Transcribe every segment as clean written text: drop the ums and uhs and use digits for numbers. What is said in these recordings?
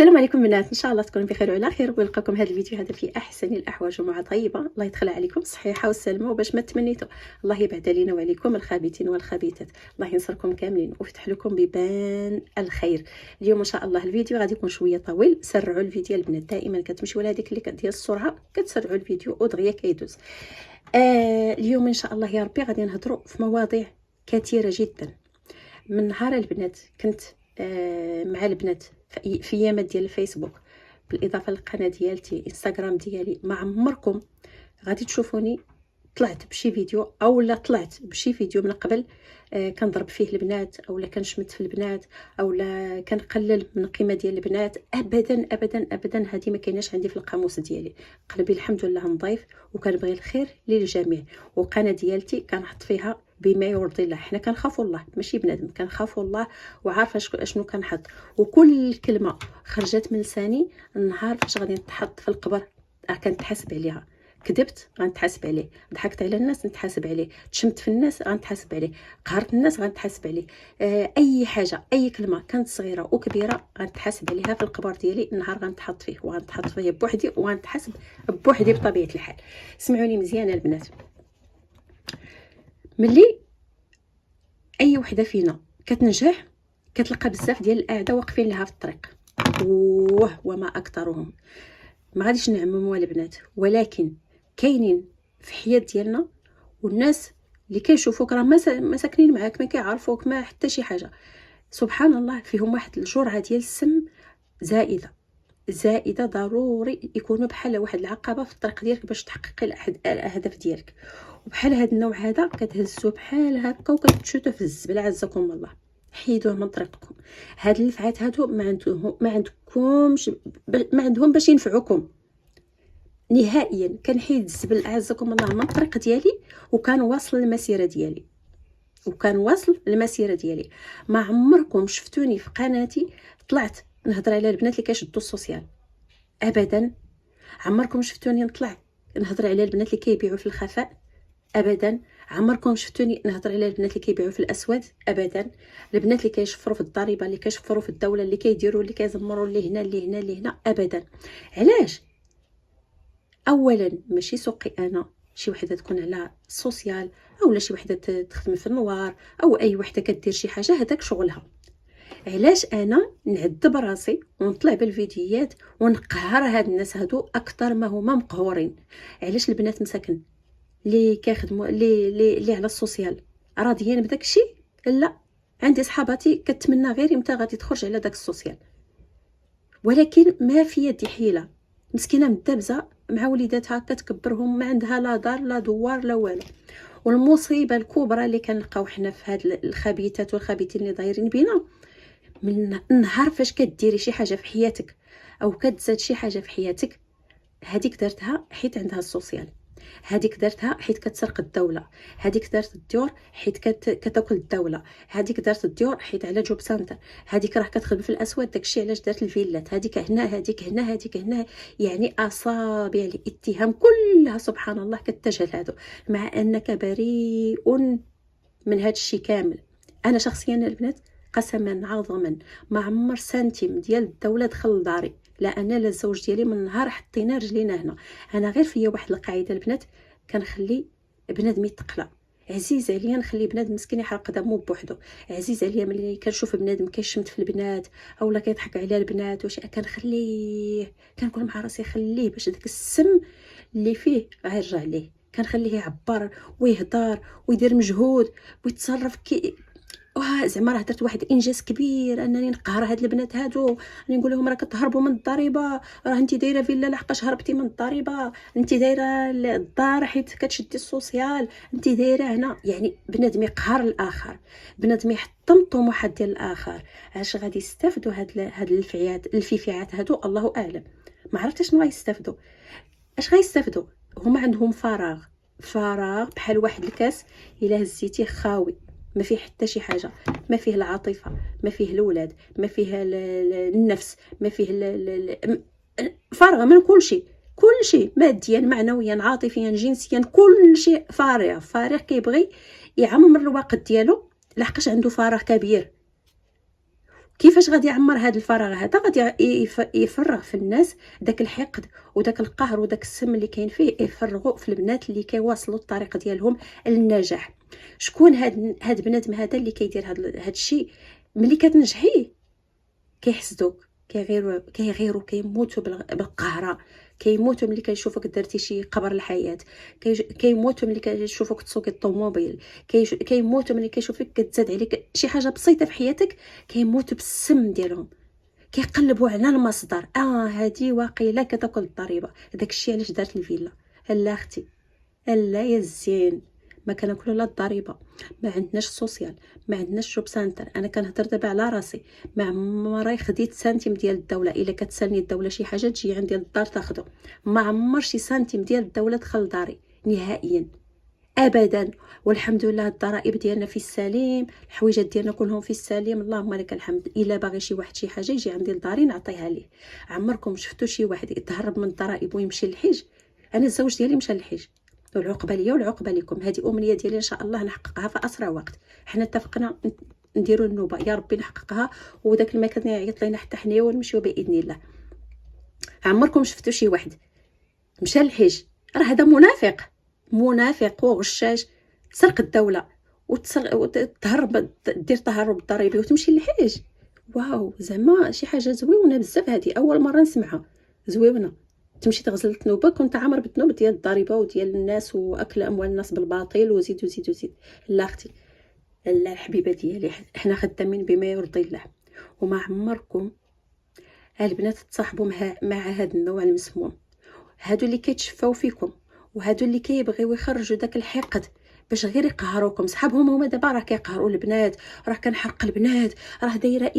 السلام عليكم بنات، ان شاء الله تكونوا بخير وعلى خير، ونلقاكم هذا الفيديو هذا في احسن الاحوال ومع طيبه. الله يدخل عليكم الصحيحه والسلامه وباش ما تمنيتوا. الله يبعد علينا وعليكم الخابثين والخبيثات. الله ينصركم كاملين ويفتح لكم بيبان الخير. اليوم ان شاء الله الفيديو غادي يكون شويه طويل. سرعوا الفيديو البنات، دائما كتمشيو لهذيك اللي ديال السرعه كتسرعوا الفيديو ودغيا كيدوز. اليوم ان شاء الله يا ربي غادي نهضروا في مواضيع كثيره جدا. من نهار البنات كنت مع البنات في ايامات ديال الفيسبوك، بالاضافه للقناه ديالتي انستغرام ديالي. ما عمركم غادي تشوفوني طلعت بشي فيديو او لا طلعت بشي فيديو من قبل كنضرب فيه البنات او لا كنشمت في البنات او لا كنقلل من القيمه ديال البنات. ابدا ابدا ابدا، هذه ما كايناش عندي في القاموس ديالي. قلبي الحمد لله نظيف وكنبغي الخير للجميع، وقناه ديالتي كنحط فيها بما يرضي الله. حنا كنخافوا الله ماشي بنادم، كنخافوا الله وعارفه شنو كنحط. وكل كلمه خرجت من لساني النهار فاش غادي نتحط في القبر كنتحاسب عليها. كذبت غنتحاسب عليه، ضحكت على الناس نتحاسب عليه، تشمت في الناس غنتحاسب عليه، قهرت الناس غنتحاسب عليه. اي حاجه، اي كلمه كانت صغيره وكبيره غنتحاسب عليها في القبر ديالي. النهار غنتحط فيه وغنتحط فيه بوحدي وغنتحاسب بوحدي بطبيعه الحال. سمعوني مزيان البنات، ملي اي وحده فينا كتنجح كتلقى بزاف ديال الاعداء واقفين لها في الطريق، وما اكثرهم. ما غاديش نعمموا البنات، ولكن كاينين في حياه ديالنا والناس اللي كيشوفوك راه ما ساكنين معاك، ما كيعرفوك، ما حتى شي حاجه. سبحان الله فيهم واحد الجرعه ديال السم زائده ضروري يكونوا بحال واحد العقبه في الطريق ديالك باش تحققي الاهداف ديالك. وبحال هذا النوع هذا كتهزوا بحال هكا وكتشوتوا في الزبله. عزكم الله، حيدوه من طريقكم. هاد النفعات هادو ما عندهم باش ينفعوكم نهائيا. كنحيد الزبل اعزكم الله من الطريق ديالي وكان واصل المسيره ديالي. ما عمركم شفتوني في قناتي طلعت نهضر على البنات اللي كيشدوا السوسيال، ابدا. عمركم شفتوني نطلع نهضر على البنات اللي كيبيعوا في الخفاء، ابدا. عمركم شفتوني نهضر على البنات اللي كيبيعوا في الاسود، ابدا. البنات اللي كيشفروا في الضريبه، اللي كيشفروا في الدوله، اللي كيديروا، اللي كيزمروا اللي هنا اللي هنا اللي هنا، ابدا. علاش؟ اولا ماشي سوقي انا شي وحده تكون على السوسيال اولا شي وحده تخدم في النوار او اي وحده كدير شي حاجه، هذاك شغلها. علاش انا نعذب راسي ونطلع بالفيديوهات ونقهر هاد الناس هادو اكثر ما هما مقهورين؟ علاش البنات مساكن اللي كيخدموا اللي على السوسيال راضيين بداك الشيء؟ لا، عندي صحاباتي كتمنى غير امتى غادي تخرج على داك السوسيال، ولكن ما في يدي حيله. مسكينه مدابزه مع وليداتها كتكبرهم، ما عندها لا دار لا دوار لا والو. والمصيبه الكبرى اللي كنلقاو حنا في هاد الخبيثات والخبيثين اللي دايرين بينا، من النهار فاش كديري شي حاجه في حياتك او كتزاد شي حاجه في حياتك، هذيك درتها حيت عندها السوسيال، هذيك درتها حيت كتسرق الدوله، هذيك دارت الديور حيت كتاكل الدوله، هذيك دارت الديور حيت على جوب سنتر، هذيك راه كتخدم في الاسود داكشي علاش دارت الفيلات، هذيك هنا هذيك هنا هذيك هنا. يعني اصابع الاتهام كلها سبحان الله كتجه لهادو، مع انك بريء من هذا الشيء كامل. انا شخصيا البنات قسما عظما ما عمر سنتيم ديال الدوله دخل لداري، لا انا لا الزوج ديالي. من نهار حطينا رجلينا هنا انا غير فيا واحد القاعده البنات، كنخلي بنادم يتقلى. عزيز عليا نخلي بنادم مسكين يحرق دمو بوحدو. عزيز عليا ملي كنشوف بنادم كيشمت في البنات اولا كيضحك على البنات واش كنخليه، كنقول مع راسي خليه باش داك السم اللي فيه غيرجع ليه. كنخليه يعبر ويهضر ويدير مجهود ويتصرف زعما راه درت واحد الانجاز كبير انني نقهر هاد البنات هادو. راني نقول لهم راه كتهربوا من الضريبه، راه انت دايره فيلا لحقاش هربتي من الضريبه، انت دايره الدار حيت كتشدي السوسيال، انت دايره هنا. يعني بنادم يقهر الاخر، بنادم يحطم الطموحات ديال الاخر. اش غادي يستافدوا هاد الفيفيعات هادو؟ الله اعلم. ما عرفتش شنو غيستافدوا. اش غيستافدوا؟ هما عندهم فراغ بحال واحد الكاس الا هزيتيه خاوي، ما فيه حتى شي حاجه، ما فيه العاطفه، ما فيه الولاد، ما فيه النفس، ما فيه فارغ من كل شيء ماديا معنويا عاطفيا جنسيا، كل شيء فارغ كيبغي يعمر الوقت ديالو لحقاش عنده فراغ كبير. كيفاش غادي يعمر هذا الفراغ هذا؟ غادي يفرغ في الناس داك الحقد وداك القهر وداك السم اللي كاين فيه، يفرغوا في البنات اللي كيواصلوا الطريق ديالهم للنجاح. شكون هاد بنادم هذا اللي كيدير هاد الشيء؟ ملي كتنجحي كيحسدوك، كيغيروا كيموتوا بالقهره، كيموتوا ملي كيشوفوك درتي شي قبر الحياه، كيموتوا ملي كيشوفوك تسوقي الطوموبيل، كيموتوا ملي كيشوفوك كتزاد عليك شي حاجه بسيطه في حياتك، كيموتوا بالسم ديالهم، كيقلبوا على المصدر. هادي واقيلا كتاكل الضريبه، داك الشيء علاش دارت الفيلا. لا اختي، لا يا الزين، ما كناكلوا لا الضريبه، ما عندناش السوسيال، ما عندناش جوب سنتر. انا كنهضر دابا على راسي، ما عمري خديت سنتيم ديال الدوله. الا كتسالني الدوله شي حاجه تجي عندي للدار تاخذو، ما عمر شي سنتيم ديال الدوله دخل داري نهائيا ابدا. والحمد لله الضرائب ديالنا في السليم، الحويجات ديالنا كلهم في السليم، اللهم لك الحمد. الا باغي شي واحد شي حاجه يجي عندي لداري نعطيها ليه. عمركم شفتوا شي واحد يتهرب من الضرائب ويمشي للحج؟ انا الزوج ديالي مشى للحج، والعقبه ليا والعقبه لكم. هذه امنيه ديالي ان شاء الله نحققها في اسرع وقت. حنا اتفقنا نديروا النوبه، يا ربي نحققها، وداك المكان يعيط لينا حتى حنايا ونمشيو باذن الله. عمركم شفتوا شي واحد مشى للحج؟ راه هذا منافق وغشاش، سرق الدوله وتهرب، دير تهرب ضريبي وتمشي للحج. واو، زعما شي حاجه زوينه بزاف. هذه اول مره نسمعها، زوينه. تمشي تغزل الذنوب، كنت عامر بالذنوب ديال الضريبه وديال الناس واكل اموال الناس بالباطل وزيد وزيد وزيد. لا اختي، لا الحبيبه ديالي، حنا خدامين بما يرضي الله. وما عمركم البنات تصاحبوا مع هذا النوع المسموم، هادو اللي كيتشفاو فيكم، وهادو اللي كيبغيو يخرجوا داك الحقد باش غير يقهروكم. صحابهم هما دابا راه كيقهروا البنات، راه كنحرق البنات، راه دايره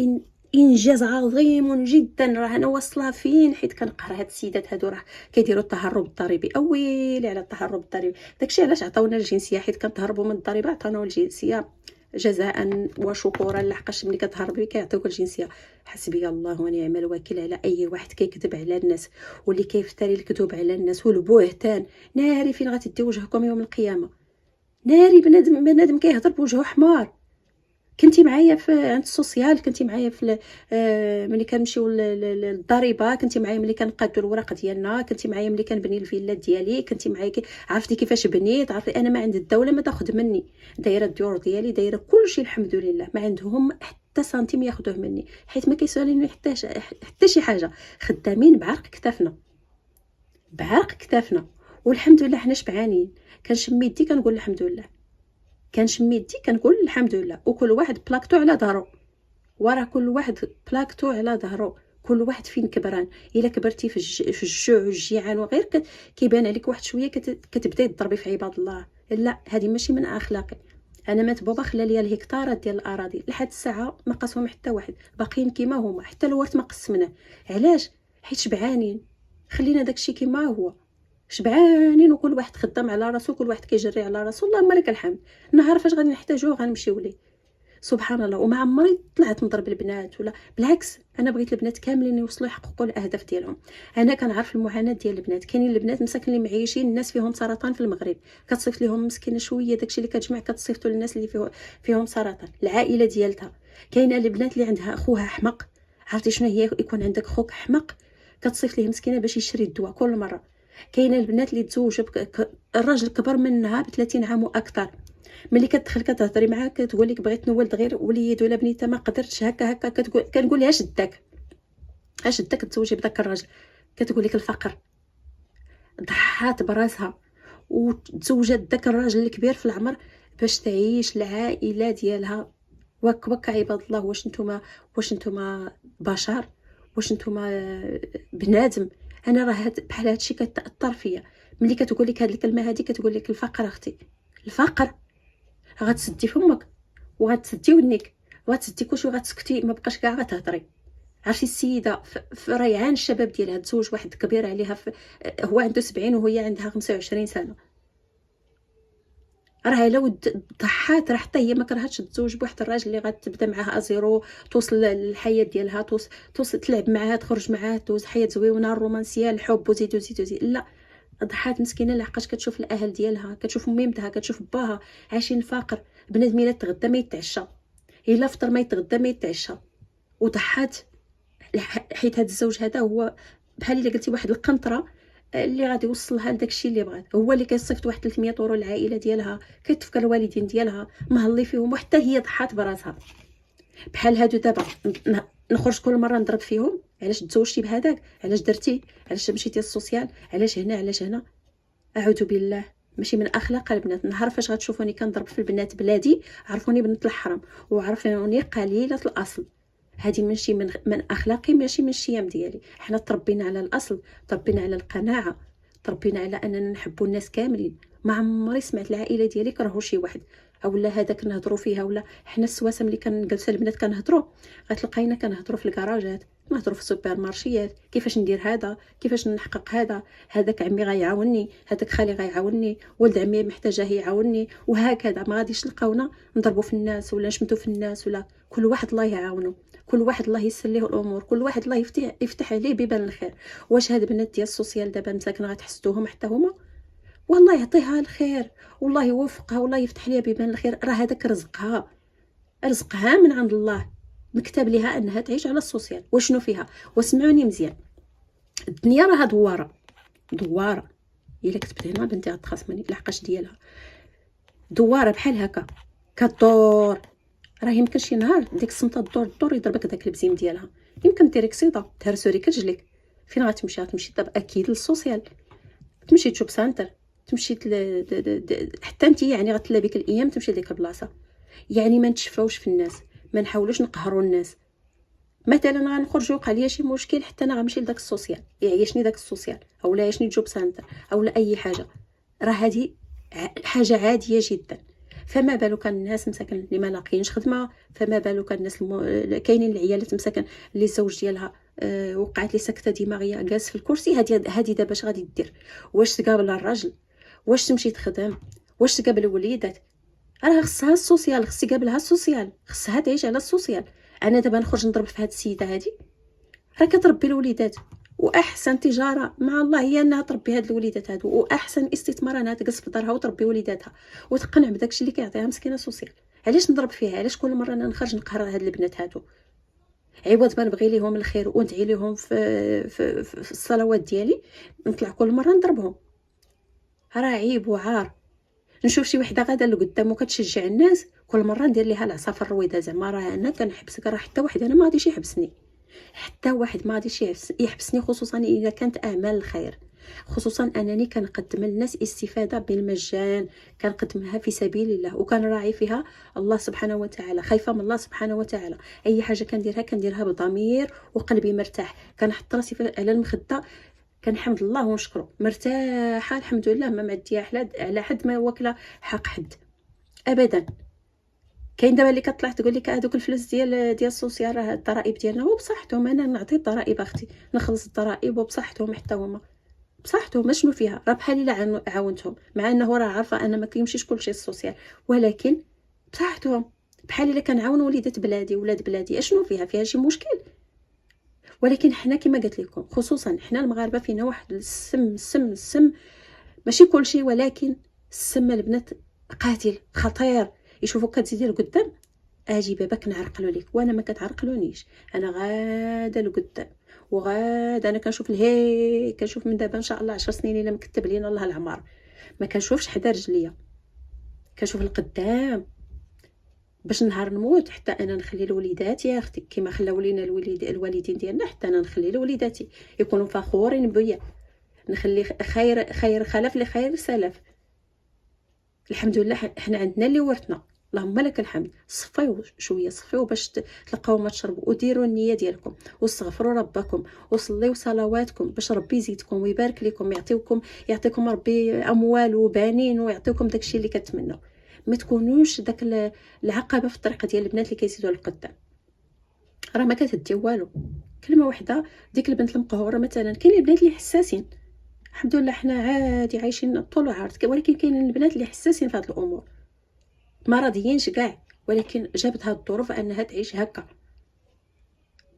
انجاز عظيم جدا، راه انا واصله فين حيت كنقهر هاد السيدات هادو، راه كيديروا التهرب الضريبي. اويلي على التهرب الضريبي، داكشي علاش عطاونا الجنسيه، حيت كنتهربوا من الضريبه عطاونا الجنسيه جزاء وشكورا، لحقاش ملي كتهربي كيعطيوك الجنسيه. حسبي الله ونعم الوكيل على اي واحد كيكذب على الناس واللي كيفتري الكذوب على الناس والبهتان. ناري فين غتدي وجهكم يوم القيامه، ناري. بنادم كيهضر بوجهه حمار. كنتي معايا في عند السوسيال، كنتي معايا في ملي كنمشيو للضريبه، كنتي معايا ملي كنقادوا الوراق ديالنا، كنتي معايا ملي كنبني الفيلا ديالي، كنتي معايا عرفتي كيفاش بنيت، عرفتي انا ما عند الدوله ما تاخذ مني، دايره الديور ديالي، دايره كلشي الحمد لله، ما عندهم حتى سنتيم ياخذوه مني، حيت ما كيسالوني حتى شي حاجه. خدامين بعرق كتافنا، بعرق كتافنا، والحمد لله حنا شبعانين. كنشم يدي كنقول الحمد لله، كنشم يدي كنقول الحمد لله. وكل واحد بلاكتو على ظهره، وراه كل واحد بلاكتو على ظهره، كل واحد فين كبران. الا كبرتي في الجوع والجيعان وغير كيبان عليك واحد شويه كتبداي تضربي في عباد الله. لا، هذه ماشي من اخلاقي. انا مات بابا خلى لي الهكتارات ديال الاراضي، لحد الساعه ما قاسهم حتى واحد، باقيين كيما هما، حتى الورث ما قسمناه. علاش؟ حيت شبعانين، خلينا داكشي كيما هو، شبعانين، وكل واحد خدام على راسو، كل واحد كيجري على راسو. اللهم لك الحمد. نهار فاش غادي نحتاجوه غنمشيو ليه، سبحان الله. وما عمري طلعت نضرب البنات ولا بالعكس، انا بغيت البنات كاملين يوصلوا يحققوا الاهداف ديالهم. انا كنعرف المعاناه ديال البنات. كاينين البنات مساكن اللي معيشين الناس فيهم سرطان في المغرب، كتصيفط لهم مسكينه شويه داكشي اللي كتجمع كتصيفطوا للناس اللي فيهم سرطان، العائله ديالتها. كاينه البنات اللي عندها اخوها حمق، عرفتي شنو هي يكون عندك خوك حمق؟ كتصيفط ليه مسكينه باش يشري الدواء كل مره. كاينه البنات اللي تزوجوا الراجل كبر منها ب30 عام واكثر، ملي كتدخل كتهضري معاه كتقول لك بغيت نولد غير وليد ولا بنيته، ما قدرتش هكا كنقول لها اش داك تزوجي بداك الراجل؟ كتقول لك الفقر. ضحات براسها وتزوجت داك الراجل الكبير في العمر باش تعيش العائله ديالها. وك عباد الله، واش نتوما بشر؟ واش نتوما بنادم؟ انا راه بحال هادشي كتاثر فيا. ملي كتقول لك هاد الكلمه هادي كتقول لك الفقر اختي، الفقر. غتسدي فمك وغتسدي ودنك وغتسدي كلشي وغتسكتي، ما بقاش كاع غتهضري. عرفتي السيده في ريعان الشباب ديالها تزوج واحد كبير عليها هو عنده 70 وهي عندها 25 سنه، راه لو ضحات راه حتى هي ما كرهتش تزوج بواحد الراجل اللي غتبدا معاه ازيرو، توصل للحياه ديالها، توصل تلعب معاه، تخرج معاه، دوز حياه زوينه، الرومانسيه، الحب، وزيد وزيد وزيد. لا، ضحات مسكينه لحقاش كتشوف الاهل ديالها، كتشوف ميمتها، كتشوف باها عايشين الفقر. بنادم الا تغدى ما يتعشى، الا فطر ما يتغدى ما يتعشى، وضحات، حيت هذا الزوج هذا هو بحال الا قلتي واحد القنطره اللي غادي يوصلها لداك الشيء اللي بغات. هو اللي كيصيفط واحد 300 اورو للعائله ديالها، كيتفكر الوالدين ديالها، مهلي فيهم، وحتى هي ضحات براسها. بحال هادو دابا نخرج كل مره نضرب فيهم، علاش تزوجتي بهذاك، علاش درتي، علاش مشيتي للسوسيال، علاش هنا علاش هنا. اعوذ بالله، ماشي من اخلاق البنات. نهار فاش غتشوفوني كنضرب في البنات بلادي، عرفوني بنت الحرام، وعرفوني قليله الاصل. هذه ماشي من اخلاقي، ماشي من الشيم ديالي. حنا تربينا على الاصل، تربينا على القناعه، تربينا على اننا نحبوا الناس كاملين. ما عمري سمعت العائله ديالي كرهوا شي واحد، اولا هذاك نهضروا فيها، ولا حنا السواسه ملي كنجلسوا البنات كنهضروا، غتلقاينا كنهضروا في الكراجات، نهضروا في السوبر مارشيات، كيفاش ندير هذا، كيفاش نحقق هذا، هذاك عمي غيعاونني، هذاك خالي غيعاونني، ولد عمي محتاجه يعاونني، وهكذا. ما غاديش نلقاونا نضربوا في الناس ولا نشمتوا في الناس، ولا كل واحد الله يعاونو، كل واحد الله يسر ليه الامور، كل واحد الله يفتح عليه بيبان الخير. واش هاد البنات ديال السوسيال دابا مساكن غتحسدوهم حتى هما؟ والله يعطيها الخير، والله يوفقها، والله يفتح ليها بيبان الخير. راه هذاك رزقها، رزقها من عند الله، مكتب لها انها تعيش على السوسيال. وشنو فيها؟ واسمعوني مزيان، الدنيا راها دواره، دواره. الا كتبت هنا بنتي غتخاصمني لحقاش ديالها دواره بحال هكا كدور. راه يمكن شي نهار ديك الصمته الدور يضربك داك البزيم ديالها، يمكن ديري قصيده تهرسو ليك رجليك. فين غتمشي؟ غتمشي دابا اكيد للسوسيال، تمشي تشوب سانتر، تمشي حتى انت يعني غتلا بك الايام تمشي لديك البلاصه. يعني ما نتشفاوش في الناس، ما نحاولوش نقهروا الناس. مثلا غنخرج وقع ليا شي مشكل، حتى انا غنمشي لداك السوسيال، يعيشني داك السوسيال، اولا يعيشني جوب سانتر، اولا اي حاجه. راه هذه حاجه عاديه جدا. فما بالك الناس مساكن اللي ما لاقيينش خدمه، فما بالك الناس كاينين العيالات مساكن اللي الزوج ديالها وقعت لي سكته دماغيه جالس في الكرسي. هذه دابا اش غادي دير؟ واش تقابل الراجل؟ واش تمشي تخدم؟ واش تقابل الوليدات؟ راه خصها السوسيال، خص يقابلها السوسيال، خصها تعيش على السوسيال. انا دابا نخرج نضرب في هاد السيده هادي، راه كتربي الوليدات، واحسن تجاره مع الله هي انها تربي هاد الوليدات هادو، واحسن استثمار انها تجلس في دارها وتربي وليداتها وتقنع بداكشي اللي كيعطيها مسكينه سوسيال. علاش نضرب فيها؟ علاش كل مره انا نخرج نقهر هاد البنات هادو؟ عوض ما نبغي ليهم الخير وندعي لهم في الصلوات ديالي، نطلع كل مره نضربهم. راه عيب وعار. نشوف شي وحده غاده لقدام وكتشجع الناس، كل مره ندير ليها العصا الرويده، زعما راه انا كنحبسك، راه حتى واحد انا ما غاديش يحبسني، حتى واحد ما غاديش يحبسني، خصوصا اذا كانت اعمال الخير، خصوصا انني كنقدم للناس استفاده بالمجان، كنقدمها في سبيل الله، وكنراعي فيها الله سبحانه وتعالى، خايفه من الله سبحانه وتعالى. اي حاجه كنديرها بضمير وقلبي مرتاح، كنحط راسي على المخده، كنحمد الله ونشكره، مرتاحه الحمد لله، ما معديه على حد، ما واكله حق حد ابدا. كاين دابا اللي كطلع تقول لك هذوك الفلوس ديال السوسيال راه الضرائب ديالنا، وبصحتهم انا نعطي الضرائب اختي، نخلص الضرائب وبصحتهم حتى هما بصحتهم. شنو فيها؟ راه بحال الا عاونتهم، مع انه راه عارفه ان ما كيمشيش كلشي السوسيال، ولكن بصحتهم بحال الا كنعاون وليدات بلادي ولاد بلادي. اشنو فيها شي مشكل؟ ولكن حنا كما قلت لكم، خصوصا حنا المغاربه فينا واحد السم ماشي كلشي، ولكن السم البنات قاتل خطير. يشوفوك كتزيدي لقدام، اجي باباك نعرقلو ليك، وانا ما كتعرقلونيش، انا غاده لقدام، وغاده انا كنشوف الهي، كنشوف من دابا ان شاء الله 10 سنين الا مكتب لينا الله العمر، ما كنشوفش حدا رجليا، كنشوف القدام باش نهار نموت حتى انا نخلي لوليداتي يا اختي كما خلاو لينا الوالدين ديالنا، حتى انا نخلي لوليداتي يكونوا فخورين بيا، نخلي خير خلف لخير سلف. الحمد لله حنا عندنا اللي ورثنا، اللهم لك الحمد. صفيو شويه، صفيو باش تلقاو ما تشربوا، وديروا النيه ديالكم، واستغفروا ربكم، وصليوا صلواتكم باش ربي يزيدكم ويبارك لكم، يعطيكم ربي اموال وبنين، ويعطيكم داكشي اللي كتمنوا. ما تكونوش داك العقبه في الطريق ديال البنات اللي كيزيدوا للقدام، راه ما كتهدي والو. كلمه واحده، ديك البنت المقهوره مثلا، كاين البنات اللي حساسين، الحمد لله حنا عادي عايشين طول وعرض، ولكن كاين البنات اللي حساسين في هذه الامور، ما راضيينش كاع، ولكن جابت هاد الظروف انها تعيش هكا،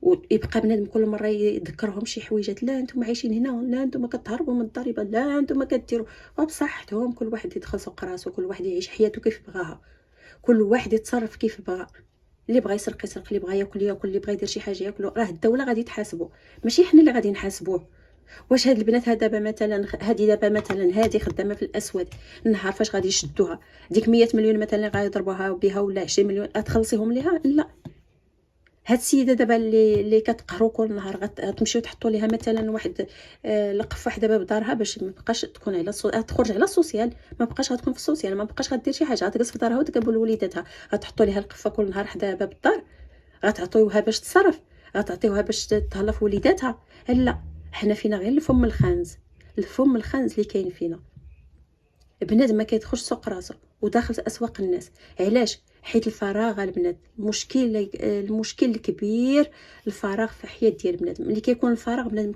ويبقى بنادم كل مره يذكرهم شي حويجات، لا انتم عايشين هنا، لا انتم كتهربوا من الضريبه، لا انتم كديروا. وبصحتهم كل واحد يدخل سوق راسو، كل واحد يعيش حياته كيف بغاها، كل واحد يتصرف كيف بغا. اللي بغى يسرق يسرق، اللي بغى ياكل ياكل، اللي بغى يدير شي حاجه ياكلو. راه الدوله غادي تحاسبو، ماشي حنا اللي غادي نحاسبوه. واش هاد البنات دابا مثلا، هادي دابا مثلا هادي خدامه في الاسود، النهار فاش غادي يشدوها ديك 100 مليون مثلا اللي غيضربوها بها ولا 20 مليون غتخلصيهم ليها؟ لا. هاد السيده دابا اللي كتقهروا كل نهار غتمشيو تحطوا ليها مثلا واحد لقف واحد دابا بدارها باش ما بقاش تكون على تخرج على السوسيال، ما بقاش غتكون في السوسيال، ما بقاش غدير شي حاجه، غتجلس في دارها وتقابل وليداتها. غتحطوا ليها القفه كل نهار حدا باب الدار؟ غتعطيوها باش تصرف؟ غتعطيوها باش تهلا في وليداتها؟ لا. حنا فينا غير الفم الخانز، الفم الخانز اللي كاين فينا. بنادم ما كيدخلش سوق راسو وداخل اسواق الناس. علاش؟ حيت الفراغ البنات المشكل الكبير، الفراغ في حياه ديال بنادم. ملي كيكون الفراغ بنادم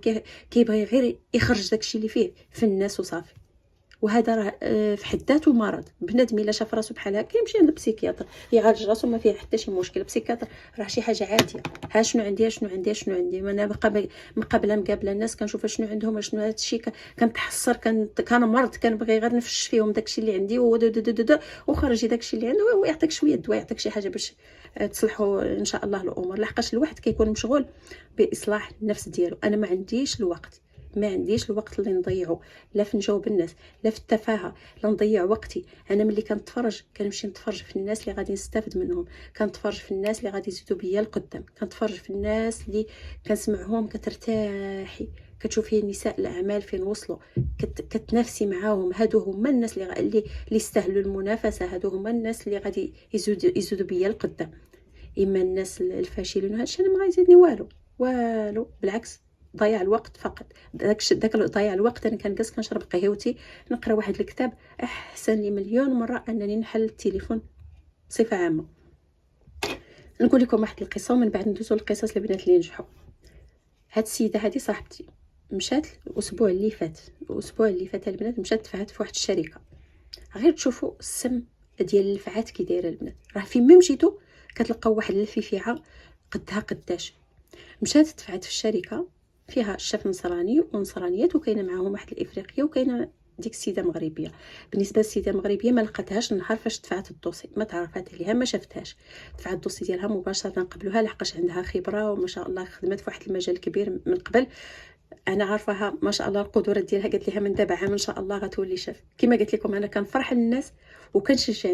كيبغي غير يخرج داكشي اللي فيه في الناس وصافي. وهذا راه في حد ذاته مرض. بنادم الا شاف راسو بحال هكا يمشي عند البسيكياتر يعالج راسو، ما فيه حتى شي مشكل. البسيكياتر راه شي حاجه عاديه. ها شنو عندي شنو عندي شنو عندي، انا مقابله الناس كنشوف شنو عندهم شنو هادشي، كنتحسر، كنمرض، كنبغي غير نفش فيهم داكشي اللي عندي وخرجي داكشي اللي عنده ويعطيك شويه دواء، يعطيك شي حاجه باش تصلحوا ان شاء الله الامور. لحقاش الواحد كيكون مشغول باصلاح النفس ديالو. انا ما عنديش الوقت، ما عنديش الوقت اللي نضيعه لا في نجاوب الناس لا في التفاهه، لا نضيع وقتي. انا ملي كنتفرج كنمشي نتفرج في الناس اللي غادي نستافد منهم، كنتفرج في الناس اللي غادي يزيدوا بيا القدام، كنتفرج في الناس اللي كنسمعهم كترتاحي، كتشوفي نساء الاعمال فين وصلوا، كتنافسي معاهم. هادو هما الناس اللي يستاهلوا المنافسه، هادو هما الناس اللي غادي يزيدوا بيا القدام. اما الناس الفاشلين وهادشي انا ما غيزيدني والو بالعكس، ضيع الوقت فقط. داك ضيع الوقت انا كنجلس كنشرب قهوتي نقرا واحد الكتاب احسن لي مليون مره انني نحل التليفون بصفه عامه. نقول لكم واحد القصه ومن بعد ندوزو للقصص البنات اللي نجحوا. هاد السيده هذه صاحبتي مشات الاسبوع اللي فات البنات مشات دفعت في واحد الشركه. غير تشوفوا السم ديال الفعات كي دايره البنات، راه فين ما مشيتو كتلقاو واحد الفيفيعه قدها قداش. مشات دفعت في الشركه فيها الشاف نصراني ونصرانيات، وكاينه معاهم واحد الافريقيه، وكاينه ديك السيده مغربيه. بالنسبه للسيده المغربيه ما لقاتهاش النهار فاش دفعت الدوسي، ما تعرفات عليها، ما شفتهاش. دفعت الدوسي ديالها مباشره قبلوها لحقاش عندها خبره وما شاء الله خدمت في واحد المجال كبير من قبل. انا عارفاها ما شاء الله القدرات ديالها. قالت لها من دابا عام ان شاء الله غتولي شاف. كما قلت لكم انا كنفرح الناس وكنشجع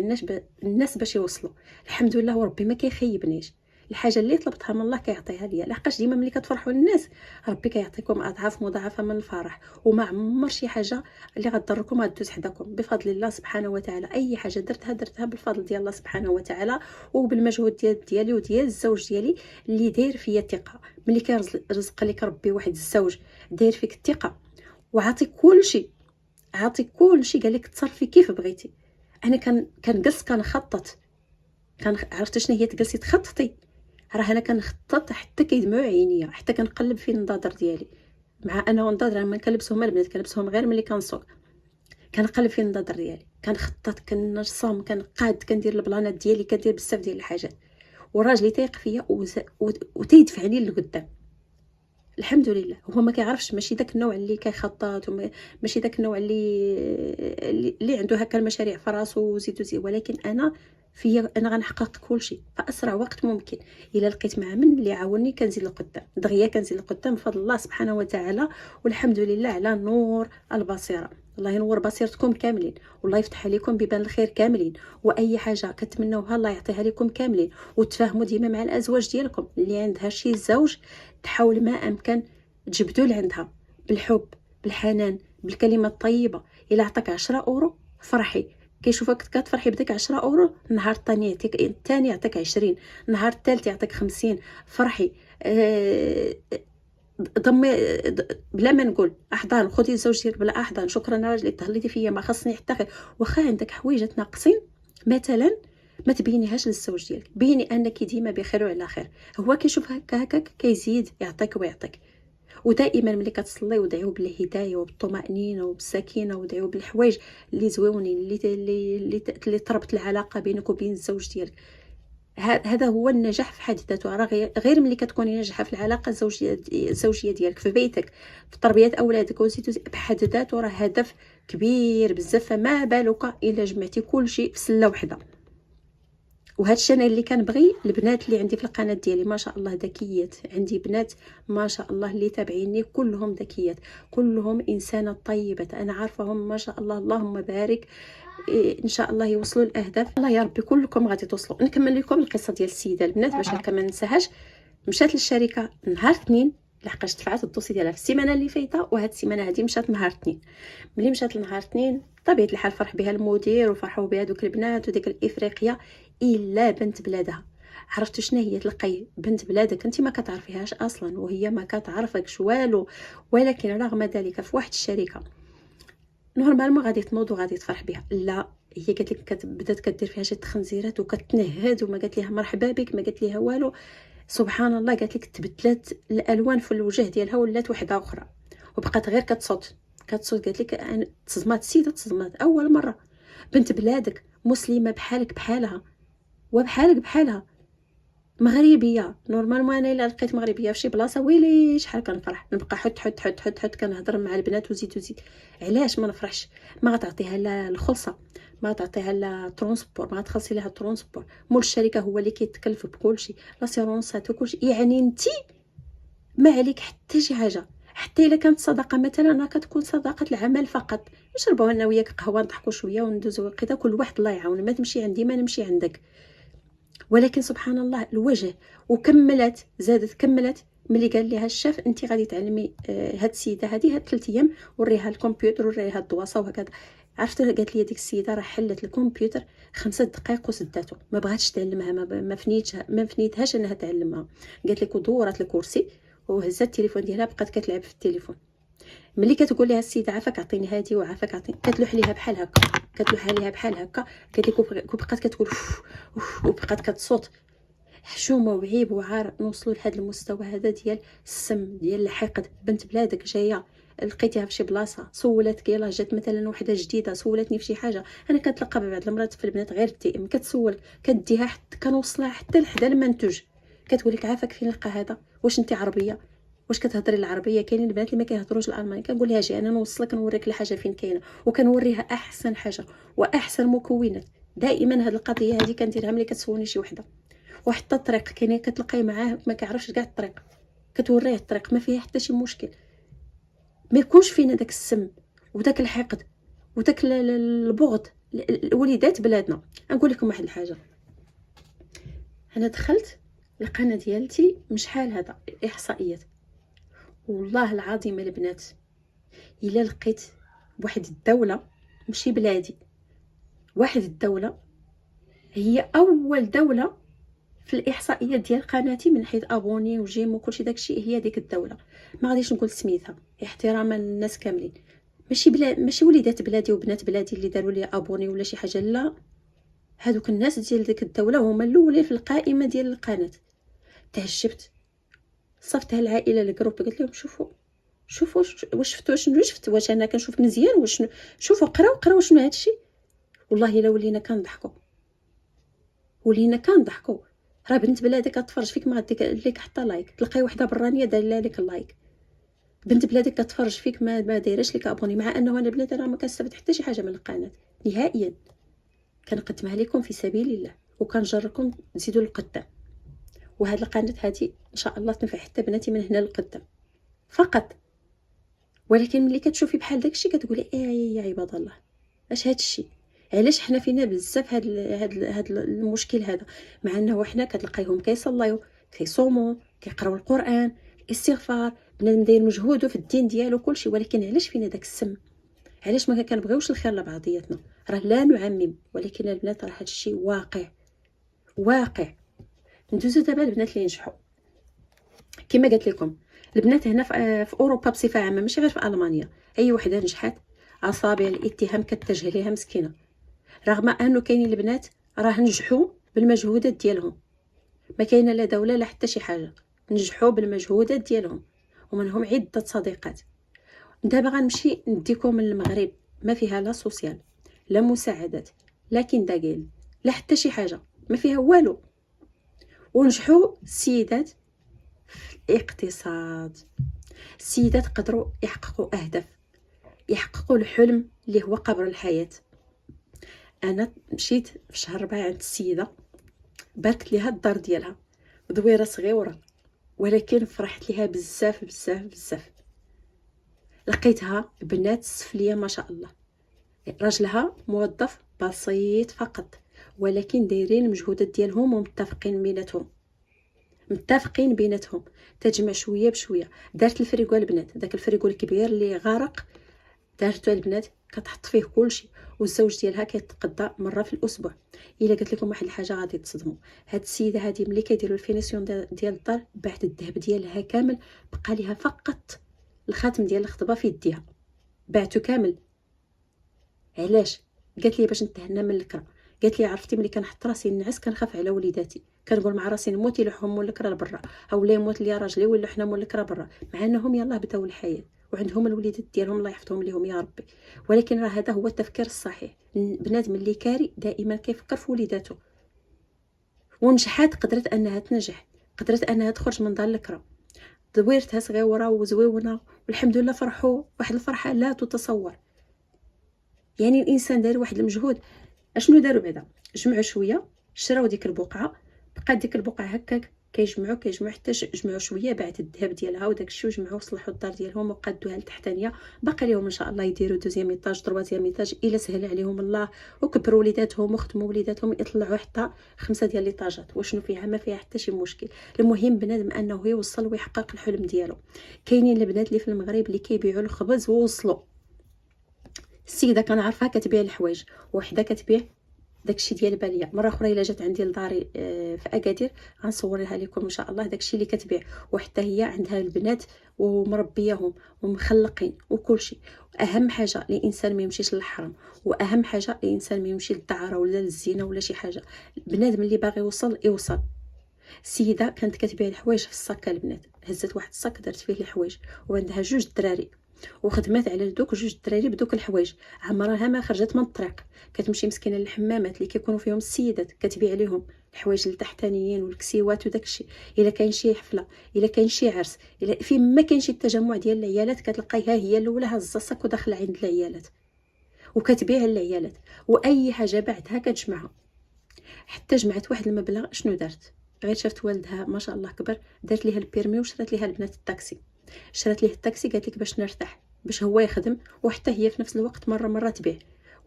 الناس باش يوصلوا. الحمد لله وربي ما كيخيبنيش. الحاجه اللي طلبتها من الله كيعطيها ليا، لحقاش ديما ملي كتفرحوا الناس ربي كيعطيكم اضعاف مضاعفه من الفرح. وما عمر شي حاجه اللي غتضركم غدوز حداكم بفضل الله سبحانه وتعالى. اي حاجه درتها بالفضل ديال الله سبحانه وتعالى وبالمجهود ديالي وديال الزوج ديالي اللي داير فيا الثقه. ملي كيرزق لك ربي واحد الزوج داير فيك الثقه وعاطيك كلشي، قال لك تصرفي كيف بغيتي. انا كنجلس كنخطط، عرفت شنو هي تجلسي تخططي؟ راه انا كنخطط حتى كيدمعوا عينيا، حتى كنقلب في النظاظر ديالي. مع انا والنظاظر ما كنلبسهم البنات، كنلبسهم غير ملي كنسوق. كنقلب في النظاظر ديالي، كنخطط، كنرسم، كنقاد، كندير البلانات ديالي، كندير بزاف ديال الحاجات. وراجلي تيق فيا وتيدفعني للقدام. الحمد لله. هو ما كيعرفش، ماشي داك النوع اللي كيخطط ماشي داك النوع اللي عنده هكا المشاريع في راسو وزيد، ولكن انا انا غنحقق كل شيء في اسرع وقت ممكن. الا لقيت مع من اللي عاوني كنزيد لقدام، دغيا كنزيد لقدام بفضل الله سبحانه وتعالى. والحمد لله على نور البصيره. الله ينور بصيرتكم كاملين، والله يفتح عليكم بيبان الخير كاملين. واي حاجه كتمنوها الله يعطيها لكم كاملين. وتفاهموا ديما مع الازواج ديالكم اللي عندها شي زوج، تحاول ما امكن تجبدوا لعندها بالحب بالحنان بالكلمه الطيبه. الا عطاك 10 اورو فرحي، كيشوفك كتفرحي بديك 10 اورو، النهار الثاني يعطيك 20، النهار الثالث يعطيك 50. فرحي. ضمي بلا ما نقول احضان، خذي الزوج ديالك بلا احضان. شكرا راجلي تهليتي فيا، ما خصني حتى خير. واخا عندك حويجه ناقصين مثلا ما تبينيهاش للزوج ديالك، بيني انك ديما بخير وعلى خير. هو كيشوف هكاك كيزيد يعطيك ويعطيك. ودائما ملي كتصلي ودعيو بالهدايه وبالطمانينه وبالسكينه، ودعيو بالحوايج اللي زويونين اللي تربط العلاقه بينك وبين الزوج ديالك. هذا هو النجاح في حد ذاته. راه غير ملي كتكوني ناجحه في العلاقه الزوجيه ديالك في بيتك في تربيه اولادك وزيد بحد ذاته راه هدف كبير بزاف. فما بالك الا جمعتي كل شيء في سله وحده. وهذا الشيء انا اللي كنبغي البنات اللي عندي في القناه ديالي ما شاء الله ذكيات. عندي بنات ما شاء الله اللي تابعيني كلهم ذكيات، كلهم انسانات طيبات، انا عارفاهم ما شاء الله، اللهم بارك. ان شاء الله يوصلوا الاهداف، الله يا ربي كلكم غادي توصلوا. نكمل لكم القصه ديال السيده البنات باش هكا ما ننساهاش. مشات للشركه نهار اثنين، لحقاش دفعات الدوسي ديالها في السيمانه اللي فايته، وهاد السيمانه هذه مشات نهار اثنين. ملي مشات لنهار اثنين طبيعه الحال فرح بها المدير وفرحوا بها دوك البنات وديك الافريقيه، الا بنت بلادها. عرفتوا شنو هي؟ تلقاي بنت بلادك انت ما كتعرفيهاش اصلا وهي ما كتعرفكش والو، ولكن رغم ذلك في واحد الشركه نورمالمون غادي تنوض وغادي تفرح بها، لا هي قالت لك بدات كدير فيها شي تخنزيرات وكتنهد وما قالت ليها مرحبا بك، ما قالت ليها والو. سبحان الله قالت لك تبدلت الالوان في الوجه ديالها ولات وحده اخرى، وبقات غير كتصوت قالت لك انا تصدمات السيده، تصدمات اول مره بنت بلادك مسلمه بحالك بحالها وبحالك بحالها مغربيه. نورمالمون انا الا لقيت مغربيه في شي بلاصه ويلي شحال كنفرح، نبقى حط كنهضر مع البنات وزيد. علاش ما نفرحش؟ ما غتعطيها لا الخلصه، ما تعطيها لا ترونسبور، ما تخلصي لها الترونسبور، مول الشركه هو اللي كيتكلف بكلشي، لاسيرونسات وكلشي، يعني انت ما عليك حتى شي حاجه. حتى الا كانت صدقه مثلا كتكون صدقه العمل فقط، نشربوا انا وياك قهوه نضحكوا شويه وندوزوا كذا، كل واحد الله يعاون، ما تمشي عندي ما نمشي عندك. ولكن سبحان الله الوجه. وكملت زادت كملت ملي قال لها الشاف انت غادي تعلمي هاد السيده هذه هاد 3 ايام وريها الكمبيوتر وريها الدواسه وهكذا. عرفت قالت لي ديك السيده راه حلت الكمبيوتر 5 دقائق وسداتو، ما بغاتش تعلمها، ما فنيتهاش انها تعلمها. قالت لك ودورت الكرسي وهزت التليفون ديالها بقات كتلعب في التليفون. ملي كتقول لها السيده عافاك عطيني هادي وعافاك عطيني، كتلوح ليها بحال هكا، كتلوح عليها بحال هكا. قالت لك وبقات كتقول وبقات كتصوت. حشومه وعيب وعار نوصلوا لهذا المستوى هذا ديال السم ديال الحقد. بنت بلادك جايه لقيتيها في شي بلاصه سولتك، يلاه جات مثلا وحده جديده سولتني في شي حاجه، انا كنتلقى ببعض المرات في البنات غير التئم كتسول كديها حتى كنوصلها حتى لحدا المنتوج، كتقول لك عافاك فين لقى هذا، واش انت عربيه، واش كتهضري العربيه؟ كاينين البنات اللي ما كيهضروش الالماني، كنقول لها جي انا نوصلك نوريك الحاجه فين كاينه، وكنوريها احسن حاجه واحسن مكونات. دائما هذه القضيه هذه كنديرها ملي كتسولني شي وحده. وحتى الطريق كاينين كتلقاي معاه ما كيعرفش كاع الطريق، كتوريه الطريق ما فيها حتى شي مشكل. ما يكونش فينا داك السم وداك الحقد وداك البغض لوليدات بلادنا. نقول لكم واحد الحاجه، انا دخلت القناه ديالتي من شحال هذا احصائيات، والله العظيم البنات الا لقيت واحد الدوله ماشي بلادي، واحد الدوله هي اول دوله في الاحصائيات ديال قناتي من حيث ابوني وجيم وكلشي داكشي، هي ديك الدوله. ما غاديش نقول سميتها احتراما للناس كاملين، ماشي وليدات بلادي وبنات بلادي اللي داروا لي ابوني ولا شي حاجه، لا، هذوك الناس ديال ديك الدوله هما الاولين في القائمه ديال القناه. تعجبت، صفتها العائله الجروب قلت لهم شوفوا واش شفتوا شنو شفت، واش انا كنشوف مزيان، واش شوفوا قراو شنو هادشي. والله الا ولينا كنضحكوا راه بنت بلادك كتفرج فيك ما غاديك ليك حتى لايك، تلقاي وحده برانيه دايره لك اللايك. بنت بلادك كتفرج فيك ما دايرش لك ابوني، مع انه انا بلادي راه ما كنستافد حتى شي حاجه من القناه نهائيا. كنقدمها لكم في سبيل الله وكنجركم تزيدوا للقدام، وهاد القناه هذه ان شاء الله تنفع حتى بناتي من هنا للقدام فقط. ولكن ملي كتشوفي بحال داكشي كتقولي يا عباد الله اش هادشي، علاش حنا فينا بزاف هاد المشكل هذا، مع انه حنا كتلقايهم كيصليو كيصوموا كيقراو القران الاستغفار، بنادم داير مجهوده في الدين ديالو كلشي، ولكن علاش فينا داك السم؟ علاش ما كنبغيوش الخير لبعضياتنا؟ راه لا نعمم، ولكن البنات راه هادشي واقع. ندوزو دابا البنات اللي نجحوا. كما قلت لكم البنات هنا في اوروبا بصفه عامه ماشي غير في المانيا، اي وحده نجحت اصابع الاتهام كتجه ليها مسكينه، رغم انه كاينين البنات راه نجحوا بالمجهودات ديالهم، ما كاينه لا دوله لا حتى شي حاجه، نجحوا بالمجهودات ديالهم، ومنهم عده صديقات. دابا غنمشي نديكم من المغرب، ما فيها لا سوسيال لا مساعدات لا كينداغيل لا حتى شي حاجه، ما فيها والو، ونجحوا السيدات في الاقتصاد. السيدات قدروا يحققوا اهداف، يحققوا الحلم اللي هو قبر الحياه. انا مشيت في شهر 4 عند السيده باركت ليها الدار ديالها دويره صغيره، ولكن فرحت ليها بزاف بزاف بزاف. لقيتها بنات السفليه ما شاء الله، راجلها موظف بسيط فقط، ولكن دايرين المجهودات ديالهم ومتفقين بيناتهم، متفقين بيناتهم. تجمع شويه بشويه. دارت الفريكو البنات، داك الفريكو الكبير اللي غارق دارته البنات، كتحط فيه كلشي، والزوج ديالها كيتقضى مره في الاسبوع. الا قلت لكم واحد الحاجه غادي تصدموا، هاد السيده هادي ملي كيديروا الفينيسيون ديال الدار، بعد الذهب ديالها كامل، بقى ليها فقط الخاتم ديال الخطبه في يديها، بعتو كامل. علاش؟ قالت لي باش نتهنى من الكرا. قالت لي عرفتي ملي كنحط راسي نعس كنخاف على وليداتي، كنقول مع راسي نموت يلوحهم مول الكرا لبرا، او لا يموت لي راجلي ولا حنا مول الكرا برا، مع انهم يلاه بداو الحياه وعندهم الوليدات ديالهم الله يحفظهم ليهم يا ربي. ولكن راه هذا هو التفكير الصحيح. بنادم اللي كاري دائما كيفكر في وليداته. ونجحات، قدرت انها تنجح، قدرت انها تخرج من دار الكرا، دويرتها صغيره وزويونه، والحمد لله فرحوا واحد الفرحه لا تتصور. يعني الانسان دار واحد المجهود. اشنو داروا بعدا؟ جمعوا شويه، شراو ديك البقعه، بقات ديك البقعه هكاك كيجمعوا حتى جمعوا شويه بعد الذهب ديالها وداك الشيء، وجمعوا وصلحوا الدار ديالهم وقادوها لتحتانيه. باقي لهم ان شاء الله يديروا دوزيام ايطاج تروازيام ايطاج الا سهل عليهم الله، وكبروا وليداتهم وختموا وليداتهم يطلعوا حتى 5 ديال ليطاجات. وشنو فيها؟ ما فيها حتى شي مشكل. المهم بنادم انه يوصل ويحقق الحلم ديالو. كاينين البنات اللي في المغرب اللي كيبيعوا الخبز ووصلوا. السيده كنعرفها كتبيع الحوايج، وحده كتبيع داكشي ديال باليه. مره اخرى الا جات عندي لداري في اكادير غنصوريها لكم ان شاء الله داكشي اللي كتبيع. وحتى هي عندها البنات ومربياهم ومخلقين وكلشي. اهم حاجه الانسان ما يمشيش للحرام، واهم حاجه الانسان ما يمشي للدعاره ولا للزينه ولا شي حاجه. البنادم اللي باغي يوصل. السيده كانت كتبيع الحوايج في الصاك البنات، هزت واحد الصاك دارت فيه الحوايج، وعندها 2 دراري، وخدمات على دوك 2 دراري بدوك الحوايج. عمرها ما خرجت من الطريق، كتمشي مسكينه للحمامات اللي كيكونوا فيهم السيدات، كتبيع لهم الحوايج التحتانيين والكسيوات وداكشي. الا كاين شي حفله، الا كاين شي عرس، الا فين ما كاين شي تجمع ديال العيالات، كتلقايها هي الاولى هازه الصاك وداخله عند العيالات وكتبيع للعيالات. واي حاجه بعدها كتجمعها. حتى جمعت واحد المبلغ. شنو دارت؟ غير شافت والدها ما شاء الله كبر، دارت ليها البيرمي وشرات ليها البنات الطاكسي. شرات ليه الطاكسي، قالت لك باش نرتاح، باش هو يخدم وحتى هي في نفس الوقت مره تبيع.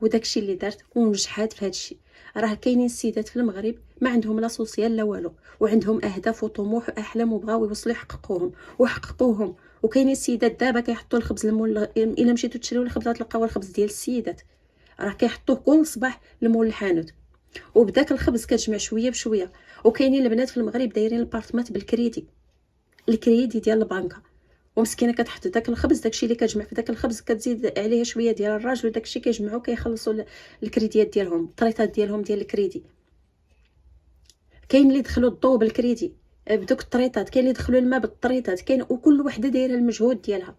وداكشي اللي دارت ونجحات في هادشي. راه كاينين السيدات في المغرب ما عندهم لا سوسيال لا والو، وعندهم اهداف وطموح واحلام وبغاو يوصلوا يحققوهم وحققوهم. وكاينين السيدات دابا كيحطوا الخبز المول. الا مشيتوا تشريو الخبز تلقاو الخبز ديال السيدات، راه كيحطوه كل صباح لمول الحانوت، وبداك الخبز كتجمع شويه بشويه. وكاينين البنات في المغرب دايرين البارتمات بالكريدي، الكريدي ديال البنكه، ومسكينه كتحط داك الخبز، داكشي اللي كتجمع في داك الخبز كتزيد عليه شويه ديال الراجل، وداكشي كيجمعوا كيخلصوا الكريديات ديالهم، الطريطات ديالهم ديال الكريدي. كاين اللي دخلوا الضو بالكريدي بدوك الطريطات، كاين اللي دخلوا الماء بالطريطات، كاين وكل وحده دايره المجهود ديالها.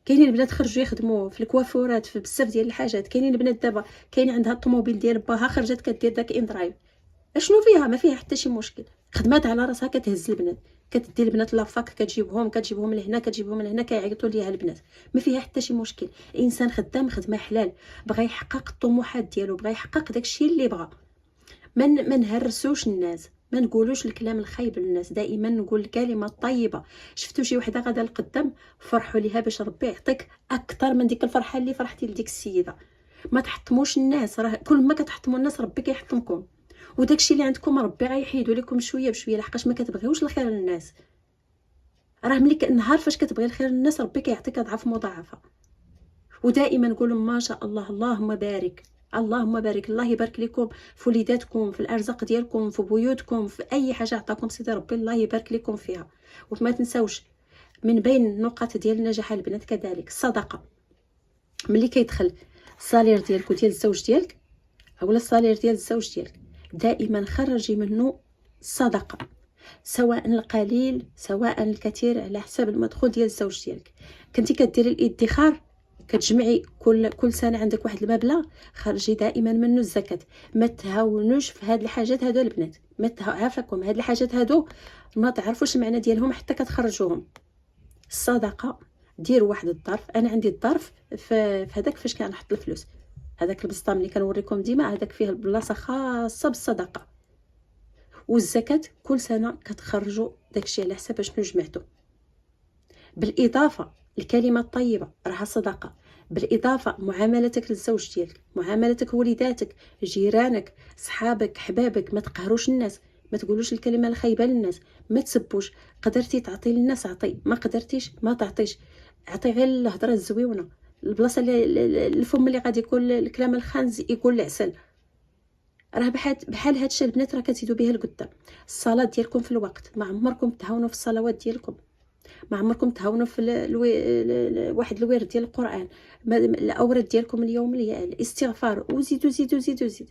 كاينين البنات خرجوا يخدموا في الكوافورات في بزاف ديال الحاجات. كاينين البنات دابا كاين عندها الطوموبيل ديال باها خرجت كدير داك ان درايف. اشنو فيها؟ ما فيها حتى شي مشكل. خدمات على راسها، كتهز البنات، كتدي البنات لافاك، كتجيبهم لهنا كتجيبهم لهنا، كيعيطوا ليها البنات. ما فيها حتى شي مشكل. الانسان خدام خدمه حلال، بغى يحقق الطموحات ديالو، بغى يحقق داكشي اللي بغى. ما نهرسوش الناس، ما نقولوش الكلام الخايب للناس، دائما نقول الكلمه الطيبه. شفتوا شي وحده غادا لقدام، فرحوا ليها باش ربي يعطيك اكثر من ديك الفرحه اللي فرحتي لديك السيده. ما تحطموش الناس، راه كل ما كتحطموا الناس ربي كيحطمكم. وداكشي اللي عندكم ربي غيحيدوا لكم شويه بشويه، لحقاش ما كتبغيوش الخير للناس. راه ملي نهار فاش كتبغي الخير للناس ربي كيعطيك اضعاف مضاعفه. ودائما نقول ما شاء الله، اللهم بارك، اللهم بارك، الله يبارك لكم في وليداتكم، في الارزاق ديالكم، في بيوتكم، في اي حاجه عطاكم سيدي ربي الله يبارك لكم فيها. وما تنساوش من بين النقاط ديال النجاح البنات كذلك الصدقه. ملي كيدخل الصالير ديالك وديال الزوج ديالك، اولا الصالير ديال الزوج ديالك، دائما خرجي منه الصدقه، سواء القليل سواء الكثير، على حسب المدخول ديال الزوج ديالك. كنتي كديري الادخار، كتجمعي كل سنه عندك واحد المبلغ، خرجي دائما منه الزكاه. ما تهاونوش في هاد الحاجات هادو البنات، ما عافاكم هاد الحاجات هادو ما تعرفوش المعنى ديالهم حتى كتخرجوهم. الصدقه، دير واحد الظرف. انا عندي الظرف في هذاك فاش كنحط الفلوس، هذاك البسطام اللي كنوريكم ديما، هذاك فيه البلاصه خاصه بالصدقه. والزكاه كل سنه كتخرجوا داكشي على حساب شنو جمعتوا. بالاضافه الكلمه الطيبه راها صدقه، بالاضافه معاملتك للزوج ديالك، معاملتك وليداتك، جيرانك، صحابك، حبابك. ما تقهروش الناس، ما تقولوش الكلمه الخايبه للناس، ما تسبوش. قدرتي تعطي للناس عطي، ما قدرتيش ما تعطيش. عطي غير الهضره الزويونه. البلاصه اللي الفم اللي غادي يقول الكلام الخانز يقول العسل. راه بحال هادشي البنات راه كتزيدوا بها لقدام. الصلاه ديالكم في الوقت، ما عمركم تهاونوا في الصلوات ديالكم، ما عمركم تهاونوا في واحد الورد ديال القران، الاوراد ديالكم اليوميه، الاستغفار، وزيدوا زيدوا زيدوا زيد.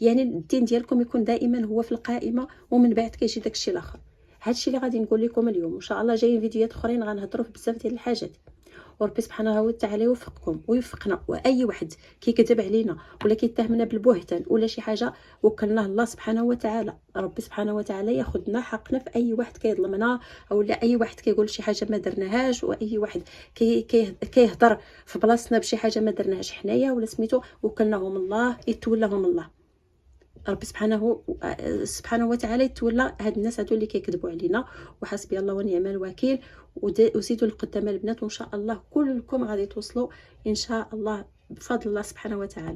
يعني الدين ديالكم يكون دائما هو في القائمه، ومن بعد كيجي داكشي الاخر. هادشي اللي غادي نقول لكم اليوم. ان شاء الله جايين فيديوهات اخرين غنهضروا في بزاف ديال الحاجات. وربي سبحانه وتعالى يوفقكم ويوفقنا. واي واحد كيكذب علينا ولا كيتهمنا بالبهتان ولا شي حاجه، وكلناه الله سبحانه وتعالى. ربي سبحانه وتعالى ياخذنا حقنا في اي واحد كيظلمنا، او لا اي واحد كيقول شي حاجه ما درناهاش، واي واحد كيهضر في بلاصتنا بشي حاجه ما درناهاش حنايا ولا سميتو، وكلناهم الله يتولاهم الله. ربي سبحانه وتعالى يتولى هاد الناس هادو اللي كيكذبوا علينا. وحسبي الله ونعم الوكيل. وزيدوا القدام البنات، وان شاء الله كلكم غادي توصلوا ان شاء الله بفضل الله سبحانه وتعالى.